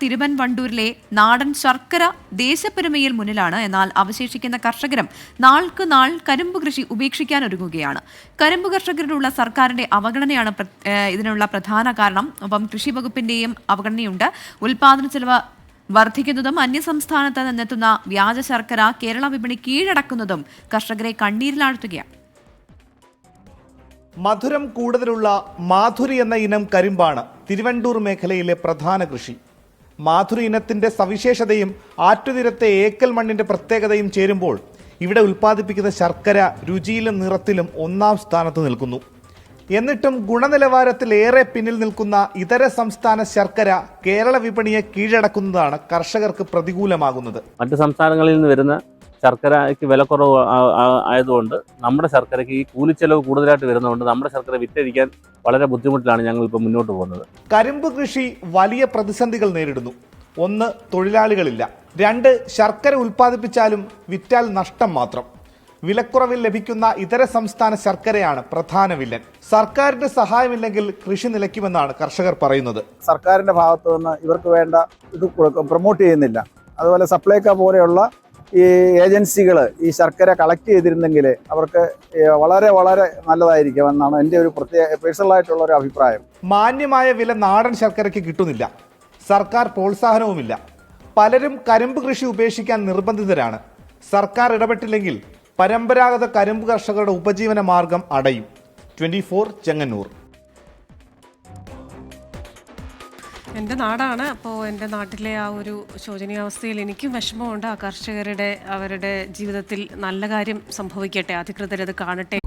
തിരുവൻവണ്ടൂരിലെ നാടൻ ശർക്കര ദേശപ്പെരുമയിൽ മുന്നിലാണ്. എന്നാൽ അവശേഷിക്കുന്ന കർഷകരും നാൾക്ക് നാൾ കരിമ്പ് കൃഷി ഉപേക്ഷിക്കാനൊരുങ്ങുകയാണ്. കരിമ്പ് കർഷകരോടുള്ള സർക്കാരിന്റെ അവഗണനയാണ് ഇതിനുള്ള പ്രധാന കാരണം. ഒപ്പം കൃഷി വകുപ്പിന്റെയും അവഗണനയുണ്ട്. ഉൽപാദന ചെലവ് വർദ്ധിക്കുന്നതും അന്യസംസ്ഥാനത്ത് നിന്നെത്തുന്ന വ്യാജ ശർക്കര കേരള വിപണി കീഴടക്കുന്നതും കർഷകരെ കണ്ണീരിലാഴ്ത്തുകയാണ്. മധുരം കൂടുതലുള്ള മാധുരി എന്ന ഇനം കരിമ്പാണ് തിരുവണ്ടൂർ മേഖലയിലെ പ്രധാന കൃഷി. മാധുരി ഇനത്തിന്റെ സവിശേഷതയും ആറ്റുതീരത്തെ ഏക്കൽ മണ്ണിന്റെ പ്രത്യേകതയും ചേരുമ്പോൾ ഇവിടെ ഉൽപ്പാദിപ്പിക്കുന്ന ശർക്കര രുചിയിലും നിറത്തിലും ഒന്നാം സ്ഥാനത്ത് നിൽക്കുന്നു. എന്നിട്ടും ഗുണനിലവാരത്തിൽ ഏറെ പിന്നിൽ നിൽക്കുന്ന ഇതര സംസ്ഥാന ശർക്കര കേരള വിപണിയെ കീഴടക്കുന്നതാണ് കർഷകർക്ക് പ്രതികൂലമാകുന്നത്. മറ്റ് സംസ്ഥാനങ്ങളിൽ നിന്ന് വരുന്ന ശർക്കരയ്ക്ക് വിലക്കുറവ് ആയതുകൊണ്ട് നമ്മുടെ ശർക്കരയ്ക്ക് ഈ കൂലിച്ചെലവ് കൂടുതലായിട്ട് വരുന്നതുകൊണ്ട് നമ്മുടെ ശർക്കര വിറ്റഴിക്കാൻ വളരെ ബുദ്ധിമുട്ടിലാണ് ഞങ്ങൾ ഇപ്പോൾ മുന്നോട്ട് പോകുന്നത്. കരിമ്പ് കൃഷി വലിയ പ്രതിസന്ധികൾ നേരിടുന്നു. ഒന്ന്, തൊഴിലാളികളില്ല. രണ്ട്, ശർക്കര ഉൽപ്പാദിപ്പിച്ചാലും വിറ്റാൽ നഷ്ടം മാത്രം. വിലക്കുറവിൽ ലഭിക്കുന്ന ഇതര സംസ്ഥാന ശർക്കരയാണ് പ്രധാന വില്ലൻ. സർക്കാരിന്റെ സഹായമില്ലെങ്കിൽ കൃഷി നിലയ്ക്കുമെന്നാണ് കർഷകർ പറയുന്നത്. സർക്കാരിന്റെ ഭാഗത്തു നിന്ന് ഇവർക്ക് വേണ്ട ഇത് പ്രൊമോട്ട് ചെയ്യുന്നില്ല. അതുപോലെ സപ്ലൈകോ പോലെയുള്ള ഈ ഏജൻസികൾ ഈ ശർക്കര കളക്ട് ചെയ്തിരുന്നെങ്കിൽ അവർക്ക് വളരെ വളരെ നല്ലതായിരിക്കും എന്നാണ് എൻ്റെ ഒരു പേഴ്സണലായിട്ടുള്ള ഒരു അഭിപ്രായം. മാന്യമായ വില നാടൻ ശർക്കരയ്ക്ക് കിട്ടുന്നില്ല. സർക്കാർ പ്രോത്സാഹനവുമില്ല. പലരും കരിമ്പ് കൃഷി ഉപേക്ഷിക്കാൻ നിർബന്ധിതരാണ്. സർക്കാർ ഇടപെട്ടില്ലെങ്കിൽ പരമ്പരാഗത കരിമ്പ് കർഷകരുടെ ഉപജീവന മാർഗം അടയും. 24 ചെങ്ങന്നൂർ. എൻ്റെ നാടാണ്. അപ്പോൾ എൻ്റെ നാട്ടിലെ ആ ഒരു ശോചനീയാവസ്ഥയിൽ എനിക്കും വിഷമമുണ്ട്. ആ കർഷകരുടെ അവരുടെ ജീവിതത്തിൽ നല്ല കാര്യം സംഭവിക്കട്ടെ, അധികൃതരത് കാണട്ടെ.